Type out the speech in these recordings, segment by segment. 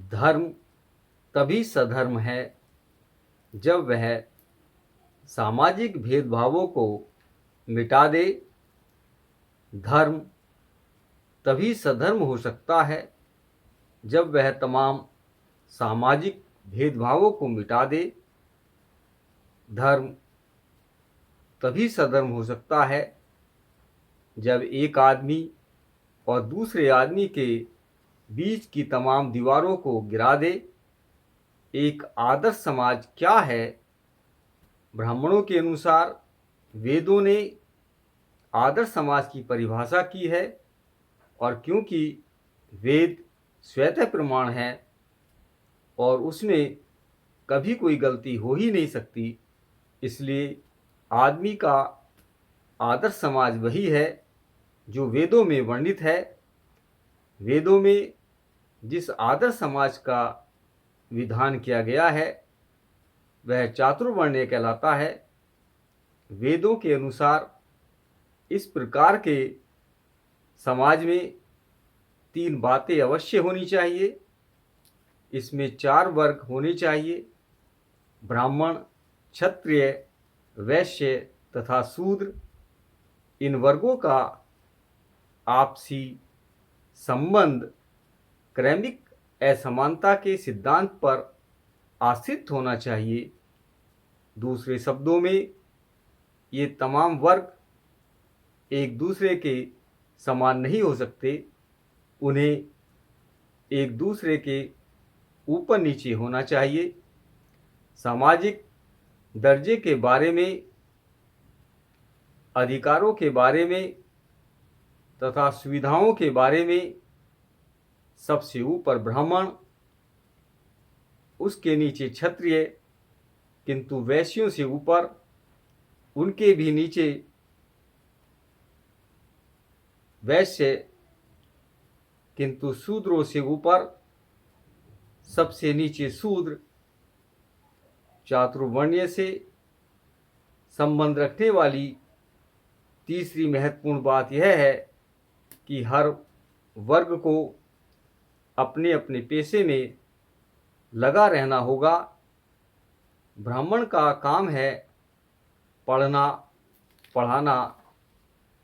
धर्म तभी सधर्म है जब वह सामाजिक भेदभावों को मिटा दे। धर्म तभी सधर्म हो सकता है जब वह तमाम सामाजिक भेदभावों को मिटा दे। धर्म तभी सधर्म हो सकता है जब एक आदमी और दूसरे आदमी के बीच की तमाम दीवारों को गिरा दे। एक आदर्श समाज क्या है? ब्राह्मणों के अनुसार वेदों ने आदर्श समाज की परिभाषा की है, और क्योंकि वेद स्वतः प्रमाण है और उसमें कभी कोई गलती हो ही नहीं सकती, इसलिए आदमी का आदर्श समाज वही है जो वेदों में वर्णित है। वेदों में जिस आदर्श समाज का विधान किया गया है वह चातुर्वर्ण्य कहलाता है। वेदों के अनुसार इस प्रकार के समाज में 3 बातें अवश्य होनी चाहिए। इसमें 4 वर्ग होने चाहिए: ब्राह्मण, क्षत्रिय, वैश्य तथा शूद्र। इन वर्गों का आपसी संबंध क्रमिक असमानता के सिद्धांत पर आश्रित होना चाहिए। दूसरे शब्दों में, ये तमाम वर्ग एक दूसरे के समान नहीं हो सकते, उन्हें एक दूसरे के ऊपर नीचे होना चाहिए। सामाजिक दर्जे के बारे में, अधिकारों के बारे में तथा सुविधाओं के बारे में सबसे ऊपर ब्राह्मण, उसके नीचे क्षत्रिय, किंतु वैश्यों से ऊपर, उनके भी नीचे वैश्य, किंतु शूद्रों से ऊपर सबसे नीचे शूद्र। चातुर्वर्ण्य से संबंध रखने वाली तीसरी महत्वपूर्ण बात यह है कि हर वर्ग को अपने अपने पेशे में लगा रहना होगा। ब्राह्मण का काम है पढ़ना, पढ़ाना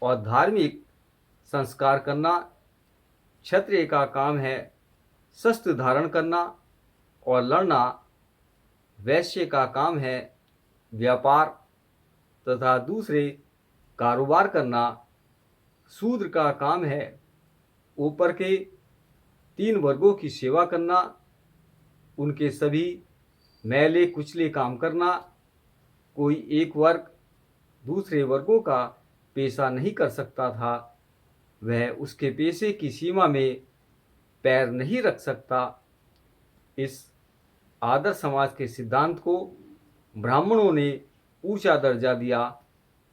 और धार्मिक संस्कार करना। क्षत्रिय का काम है शस्त्र धारण करना और लड़ना। वैश्य का काम है व्यापार तथा दूसरे कारोबार करना। शूद्र का काम है ऊपर के 3 वर्गों की सेवा करना, उनके सभी मैले कुचले काम करना। कोई एक वर्ग दूसरे वर्गों का पेशा नहीं कर सकता था, वह उसके पेशे की सीमा में पैर नहीं रख सकता। इस आदर्श समाज के सिद्धांत को ब्राह्मणों ने ऊंचा दर्जा दिया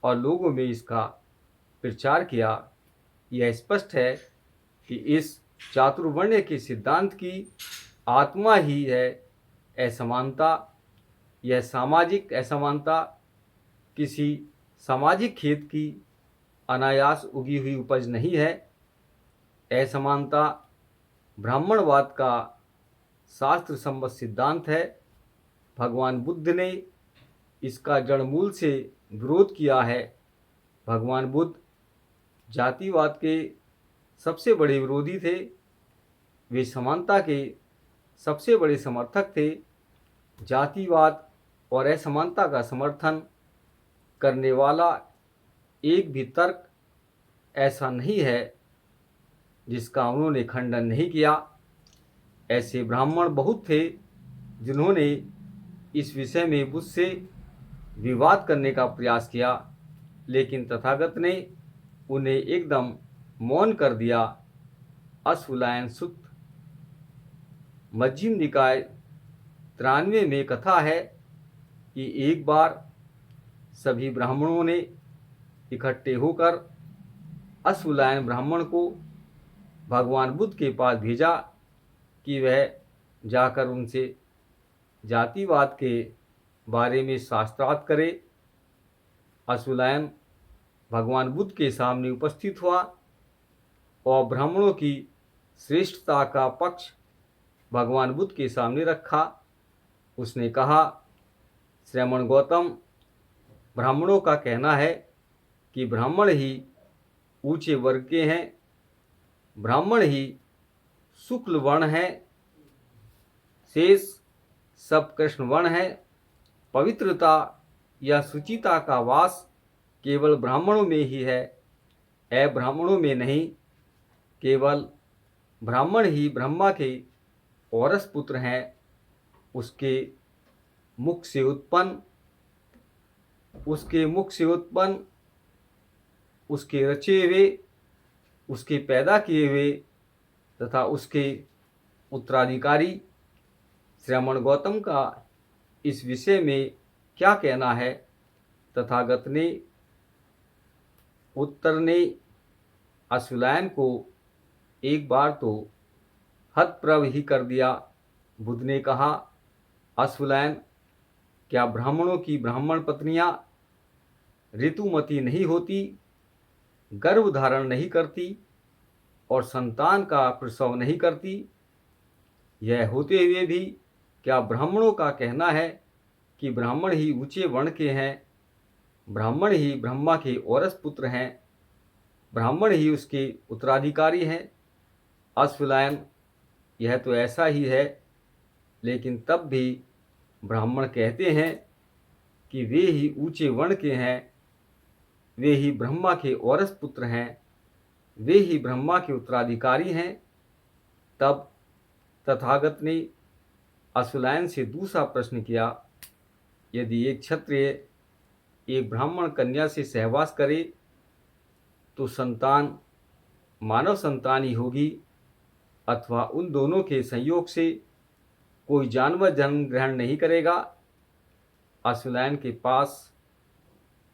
और लोगों में इसका प्रचार किया। यह स्पष्ट है कि इस चातुर्वर्ण्य के सिद्धांत की आत्मा ही है असमानता। यह सामाजिक असमानता किसी सामाजिक खेत की अनायास उगी हुई उपज नहीं है। असमानता ब्राह्मणवाद का शास्त्र सम्मत सिद्धांत है। भगवान बुद्ध ने इसका जड़मूल से विरोध किया है। भगवान बुद्ध जातिवाद के सबसे बड़े विरोधी थे। वे समानता के सबसे बड़े समर्थक थे। जातिवाद और असमानता का समर्थन करने वाला एक भी तर्क ऐसा नहीं है जिसका उन्होंने खंडन नहीं किया। ऐसे ब्राह्मण बहुत थे जिन्होंने इस विषय में मुझसे विवाद करने का प्रयास किया, लेकिन तथागत ने उन्हें एकदम मौन कर दिया। अश्वलायन सुक्त मध्यम निकाय 93 में कथा है कि एक बार सभी ब्राह्मणों ने इकट्ठे होकर अश्वलायन ब्राह्मण को भगवान बुद्ध के पास भेजा कि वह जाकर उनसे जातिवाद के बारे में शास्त्रार्थ करे। अश्वलायन भगवान बुद्ध के सामने उपस्थित हुआ और ब्राह्मणों की श्रेष्ठता का पक्ष भगवान बुद्ध के सामने रखा। उसने कहा, श्रमण गौतम, ब्राह्मणों का कहना है कि ब्राह्मण ही ऊंचे वर्ग के हैं, ब्राह्मण ही शुक्ल वर्ण है, शेष सब कृष्ण वर्ण है। पवित्रता या शुचिता का वास केवल ब्राह्मणों में ही है, अब्राह्मणों में नहीं। केवल ब्राह्मण ही ब्रह्मा के औरस पुत्र हैं। उसके मुख से उत्पन्न, उसके रचे हुए, उसके पैदा किए हुए तथा उसके उत्तराधिकारी। श्रमण गौतम का इस विषय में क्या कहना है? तथागत ने उत्तर ने अश्वलायन को एक बार तो हतप्रभ ही कर दिया। बुद्ध ने कहा, अश्वलायन, क्या ब्राह्मणों की ब्राह्मण पत्नियां ऋतुमती नहीं होती, गर्भ धारण नहीं करती और संतान का प्रसव नहीं करती? यह होते हुए भी क्या ब्राह्मणों का कहना है कि ब्राह्मण ही ऊंचे वर्ण के हैं, ब्राह्मण ही ब्रह्मा के औरस पुत्र हैं, ब्राह्मण ही उसके उत्तराधिकारी हैं? अश्वलायन, यह तो ऐसा ही है, लेकिन तब भी ब्राह्मण कहते हैं कि वे ही ऊंचे वर्ण के हैं, वे ही ब्रह्मा के औरस पुत्र हैं, वे ही ब्रह्मा के उत्तराधिकारी हैं। तब तथागत ने अश्वलायन से दूसरा प्रश्न किया, यदि एक क्षत्रिय एक ब्राह्मण कन्या से सहवास करे तो संतान मानव संतान ही होगी अथवा उन दोनों के संयोग से कोई जानवर जन्म ग्रहण नहीं करेगा? अश्वलायन के पास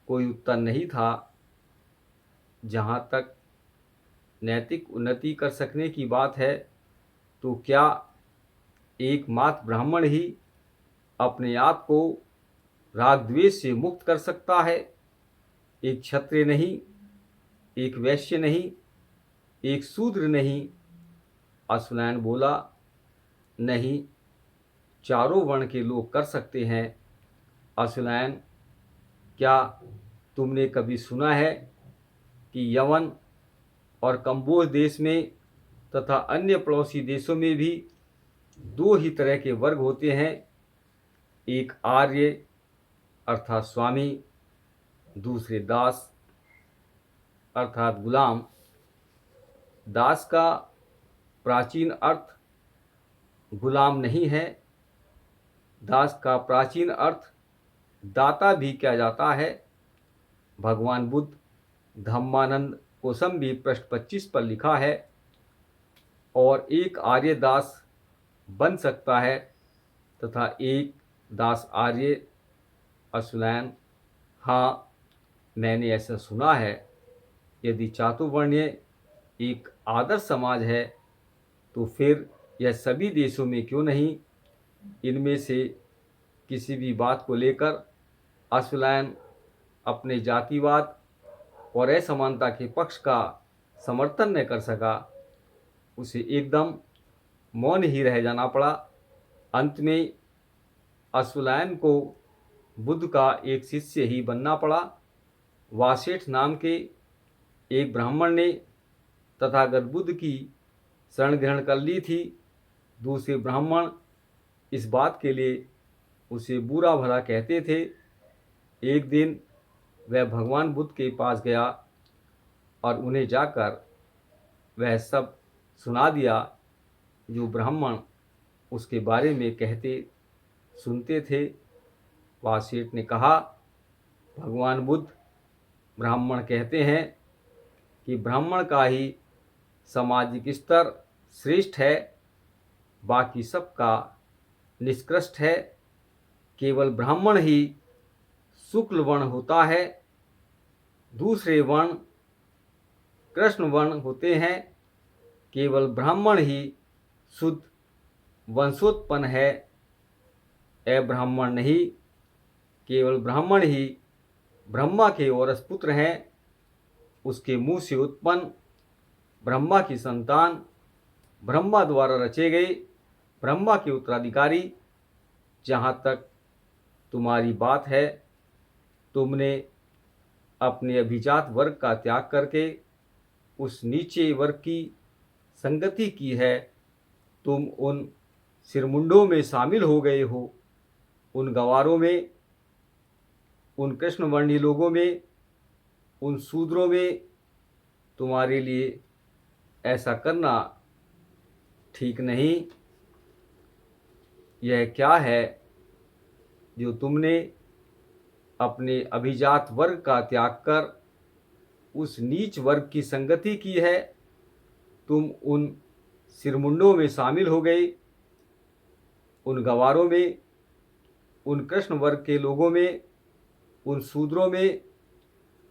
कोई उत्तर नहीं था। जहाँ तक नैतिक उन्नति कर सकने की बात है, तो क्या एकमात्र ब्राह्मण ही अपने आप को राग द्वेष से मुक्त कर सकता है? एक क्षत्रिय नहीं, एक वैश्य नहीं, एक शूद्र नहीं? अश्वलायन बोला, नहीं, चारों वर्ण के लोग कर सकते हैं। अश्वलायन, क्या तुमने कभी सुना है कि यवन और कंबोज देश में तथा अन्य पड़ोसी देशों में भी दो ही तरह के वर्ग होते हैं, एक आर्य अर्थात स्वामी, दूसरे दास अर्थात गुलाम। दास का प्राचीन अर्थ गुलाम नहीं है, दास का प्राचीन अर्थ दाता भी किया जाता है। भगवान बुद्ध धम्मानंद कौसंबी पृष्ठ 25 पर लिखा है, और एक आर्य दास बन सकता है तथा एक दास आर्य। अश्वलायन, हाँ, मैंने ऐसा सुना है। यदि चातुर्वर्ण्य एक आदर्श समाज है तो फिर यह सभी देशों में क्यों नहीं? इनमें से किसी भी बात को लेकर अश्वलायन अपने जातिवाद और असमानता के पक्ष का समर्थन न कर सका। उसे एकदम मौन ही रह जाना पड़ा। अंत में अश्वलायन को बुद्ध का एक शिष्य ही बनना पड़ा। वासेठ नाम के एक ब्राह्मण ने तथागत बुद्ध की शरण ग्रहण कर ली थी। दूसरे ब्राह्मण इस बात के लिए उसे बुरा भला कहते थे। एक दिन वह भगवान बुद्ध के पास गया और उन्हें जाकर वह सब सुना दिया जो ब्राह्मण उसके बारे में कहते सुनते थे। वासेठ ने कहा, भगवान बुद्ध ब्राह्मण कहते हैं कि ब्राह्मण का ही सामाजिक स्तर श्रेष्ठ है, बाकी सबका निष्कृष्ट है। केवल ब्राह्मण ही शुक्ल वर्ण होता है, दूसरे वर्ण कृष्ण वर्ण होते हैं। केवल ब्राह्मण ही शुद्ध वंशोत्पन्न है, अब्राह्मण नहीं। केवल ब्राह्मण ही ब्रह्मा के औरस पुत्र हैं, उसके मुंह से उत्पन्न ब्रह्मा की संतान, ब्रह्मा द्वारा रचे गए ब्रह्मा के उत्तराधिकारी। जहाँ तक तुम्हारी बात है, तुमने अपने अभिजात वर्ग का त्याग करके उस नीचे वर्ग की संगति की है। तुम उन सिरमुंडों में शामिल हो गए हो, उन गंवारों में, उन कृष्णवर्णी लोगों में, उन शूद्रों में। तुम्हारे लिए ऐसा करना ठीक नहीं। यह क्या है जो तुमने अपने अभिजात वर्ग का त्याग कर उस नीच वर्ग की संगति की है? तुम उन सिरमुंडों में शामिल हो गए, उन गंवारों में, उन कृष्ण वर्ग के लोगों में, उन शूद्रों में,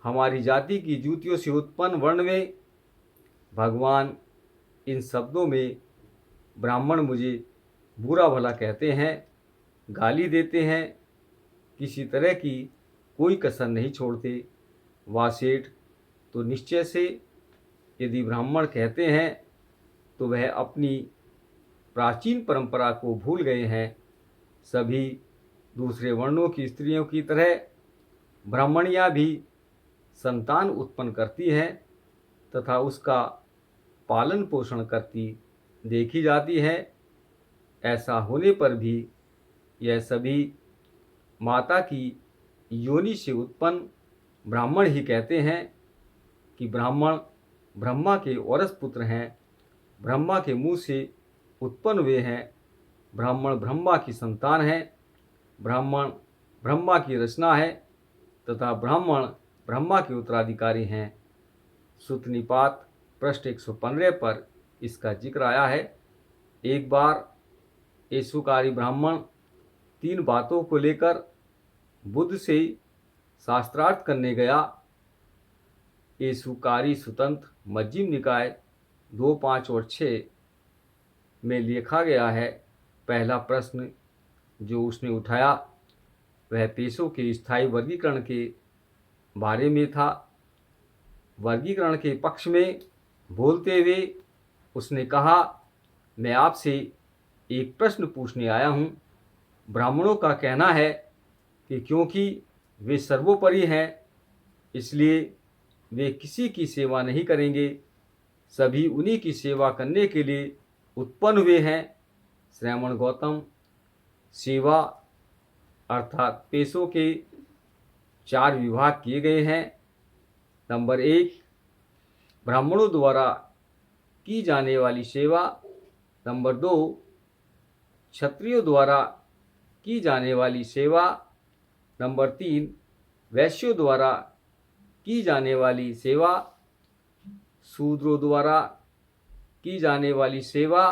हमारी जाति की जूतियों से उत्पन्न वर्ण में। भगवान, इन शब्दों में ब्राह्मण मुझे बुरा भला कहते हैं, गाली देते हैं, किसी तरह की कोई कसर नहीं छोड़ते। वासेठ, तो निश्चय से यदि ब्राह्मण कहते हैं तो वह अपनी प्राचीन परंपरा को भूल गए हैं। सभी दूसरे वर्णों की स्त्रियों की तरह ब्राह्मणियाँ भी संतान उत्पन्न करती हैं तथा उसका पालन पोषण करती देखी जाती है। ऐसा होने पर भी यह सभी माता की योनि से उत्पन्न ब्राह्मण ही कहते हैं कि ब्राह्मण ब्रह्मा के औरस पुत्र हैं, ब्रह्मा के मुंह से उत्पन्न हुए हैं, ब्राह्मण ब्रह्मा की संतान है, ब्राह्मण ब्रह्मा की रचना है तथा ब्राह्मण ब्रह्मा के उत्तराधिकारी हैं। सूत निपात पृष्ठ 115 पर इसका जिक्र आया है। एक बार येसुकारी ब्राह्मण 3 बातों को लेकर बुद्ध से शास्त्रार्थ करने गया। येसुकारी सुतंत्र मध्यम निकाय 2, 5 और 6 में लिखा गया है। पहला प्रश्न जो उसने उठाया वह पेशों के स्थायी वर्गीकरण के बारे में था। वर्गीकरण के पक्ष में बोलते हुए उसने कहा, मैं आपसे एक प्रश्न पूछने आया हूँ। ब्राह्मणों का कहना है कि क्योंकि वे सर्वोपरि हैं इसलिए वे किसी की सेवा नहीं करेंगे, सभी उन्हीं की सेवा करने के लिए उत्पन्न हुए हैं। श्रमण गौतम, सेवा अर्थात पेशों के 4 विभाग किए गए हैं। नंबर 1, ब्राह्मणों द्वारा की जाने वाली सेवा। नंबर 2, क्षत्रियों द्वारा की जाने वाली सेवा। नंबर 3, वैश्यों द्वारा की जाने वाली सेवा, शूद्रों द्वारा की जाने वाली सेवा।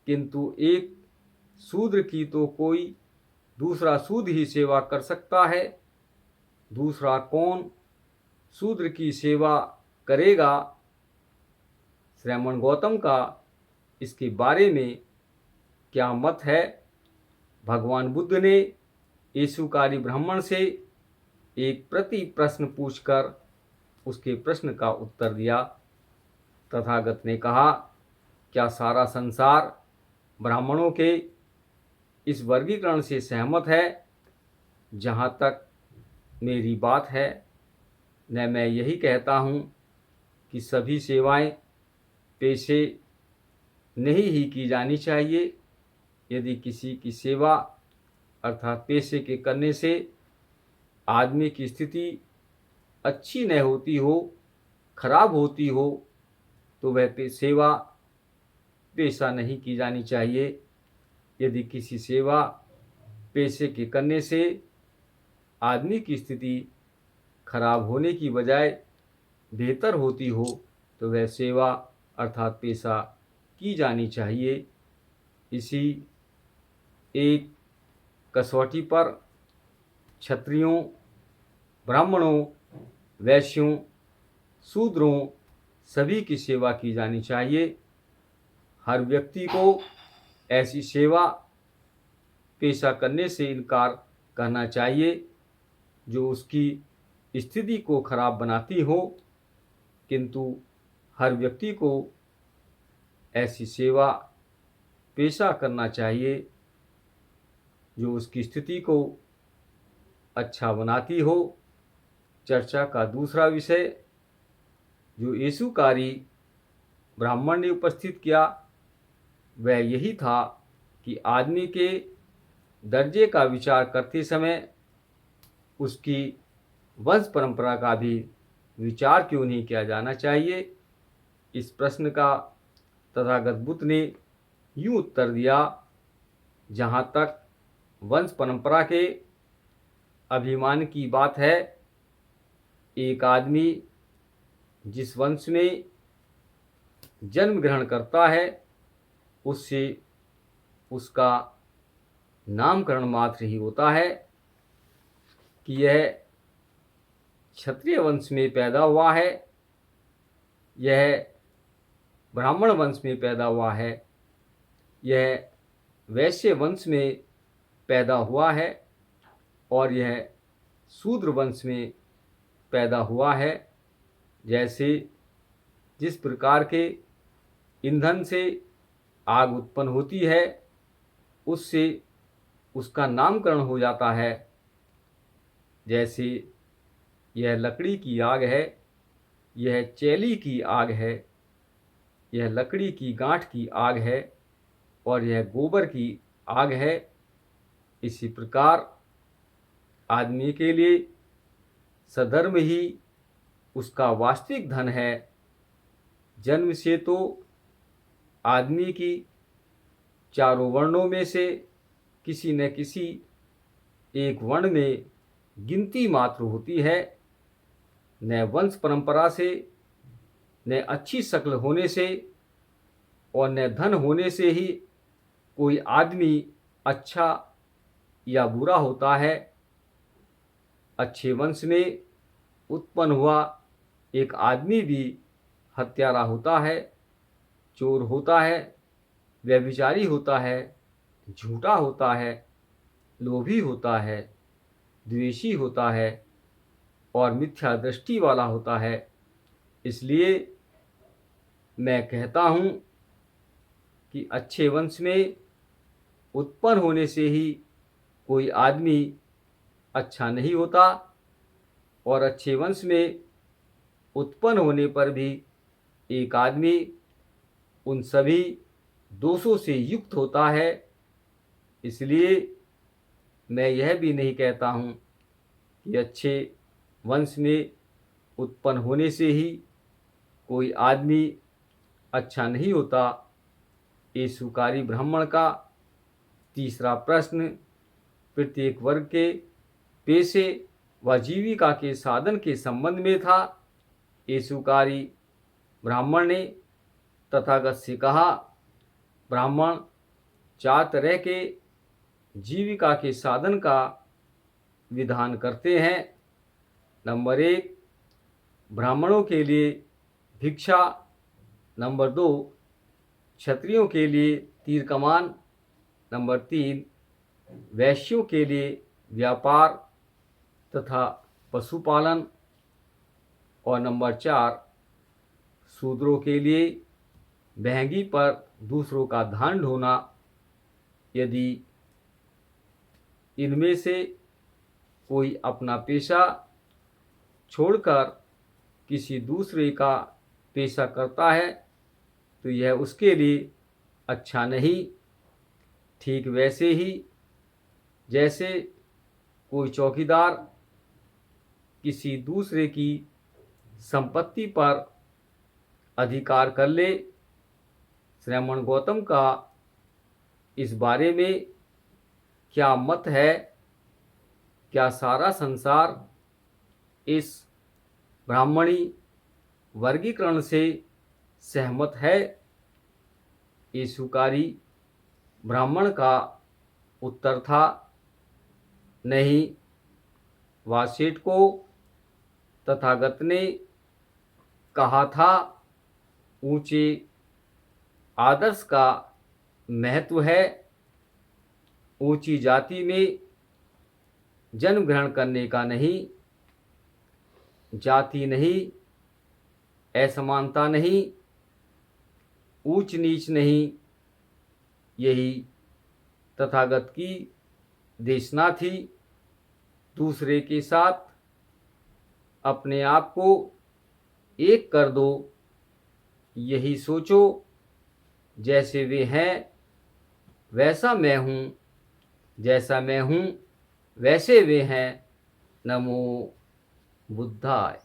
किंतु एक शूद्र की तो कोई दूसरा शूद्र ही सेवा कर सकता है, दूसरा कौन शूद्र की सेवा करेगा? श्रमण गौतम का इसके बारे में क्या मत है? भगवान बुद्ध ने येसुकारी ब्राह्मण से एक प्रति प्रश्न पूछकर उसके प्रश्न का उत्तर दिया। तथागत ने कहा, क्या सारा संसार ब्राह्मणों के इस वर्गीकरण से सहमत है? जहाँ तक मेरी बात है, न मैं यही कहता हूँ कि सभी सेवाएं पेशे नहीं ही की जानी चाहिए। यदि किसी की सेवा अर्थात पेशे के करने से आदमी की स्थिति अच्छी न होती हो, खराब होती हो, तो वह सेवा पेशा नहीं की जानी चाहिए। यदि किसी सेवा पेशे के करने से आदमी की स्थिति खराब होने की बजाय बेहतर होती हो, तो वह सेवा अर्थात पेशा की जानी चाहिए। इसी एक कसौटी पर क्षत्रियों, ब्राह्मणों, वैश्यों, शूद्रों सभी की सेवा की जानी चाहिए। हर व्यक्ति को ऐसी सेवा पेशा करने से इनकार करना चाहिए जो उसकी स्थिति को खराब बनाती हो, किंतु हर व्यक्ति को ऐसी सेवा पेशा करना चाहिए जो उसकी स्थिति को अच्छा बनाती हो। चर्चा का दूसरा विषय जो येशुकारी ब्राह्मण ने उपस्थित किया वह यही था कि आदमी के दर्जे का विचार करते समय उसकी वंश परंपरा का भी विचार क्यों नहीं किया जाना चाहिए। इस प्रश्न का तथागत बुद्ध ने यूं उत्तर दिया, जहाँ तक वंश परंपरा के अभिमान की बात है, एक आदमी जिस वंश में जन्म ग्रहण करता है उससे उसका नामकरण मात्र ही होता है कि यह क्षत्रिय वंश में पैदा हुआ है, यह ब्राह्मण वंश में पैदा हुआ है, यह वैश्य वंश में पैदा हुआ है और यह शूद्र वंश में पैदा हुआ है। जैसे जिस प्रकार के ईंधन से आग उत्पन्न होती है उससे उसका नामकरण हो जाता है, जैसे यह लकड़ी की आग है, यह चैली की आग है, यह लकड़ी की गांठ की आग है और यह गोबर की आग है। इसी प्रकार आदमी के लिए सधर्म ही उसका वास्तविक धन है। जन्म से तो आदमी की चारों वर्णों में से किसी न किसी एक वर्ण में गिनती मात्र होती है। न वंश परंपरा से, न अच्छी शक्ल होने से और न धन होने से ही कोई आदमी अच्छा या बुरा होता है। अच्छे वंश में उत्पन्न हुआ एक आदमी भी हत्यारा होता है, चोर होता है, व्यभिचारी होता है, झूठा होता है, लोभी होता है, द्वेषी होता है और मिथ्या दृष्टि वाला होता है। इसलिए मैं कहता हूँ कि अच्छे वंश में उत्पन्न होने से ही कोई आदमी अच्छा नहीं होता और अच्छे वंश में उत्पन्न होने पर भी एक आदमी उन सभी दोषों से युक्त होता है। इसलिए मैं यह भी नहीं कहता हूँ कि अच्छे वंश में उत्पन्न होने से ही कोई आदमी अच्छा नहीं होता। येशुकारी ब्राह्मण का तीसरा प्रश्न प्रत्येक वर्ग के पेशे व जीविका के साधन के संबंध में था। येशुकारी ब्राह्मण ने तथागत से कहा, ब्राह्मण 4 तरह के जीविका के साधन का विधान करते हैं। नंबर 1, ब्राह्मणों के लिए भिक्षा। नंबर 2, क्षत्रियों के लिए तीर कमान। नंबर 3, वैश्यों के लिए व्यापार तथा पशुपालन। और नंबर 4, शूद्रों के लिए महंगी पर दूसरों का धान ढोना। यदि इनमें से कोई अपना पेशा छोड़कर किसी दूसरे का पेशा करता है तो यह उसके लिए अच्छा नहीं। ठीक वैसे ही जैसे कोई चौकीदार किसी दूसरे की संपत्ति पर अधिकार कर ले। श्रमण गौतम का इस बारे में क्या मत है? क्या सारा संसार इस ब्राह्मणी वर्गीकरण से सहमत है? येशुकारी ब्राह्मण का उत्तर था, नहीं। वासेट को तथागत ने कहा था, ऊंचे आदर्श का महत्व है। ऊंची जाति में जन्म ग्रहण करने का नहीं। जाति नहीं, असमानता नहीं, ऊंच नीच नहीं, यही तथागत की देशना थी। दूसरे के साथ अपने आप को एक कर दो, यही सोचो जैसे वे हैं वैसा मैं हूँ, जैसा मैं हूँ वैसे वे हैं। नमो बुद्धाय।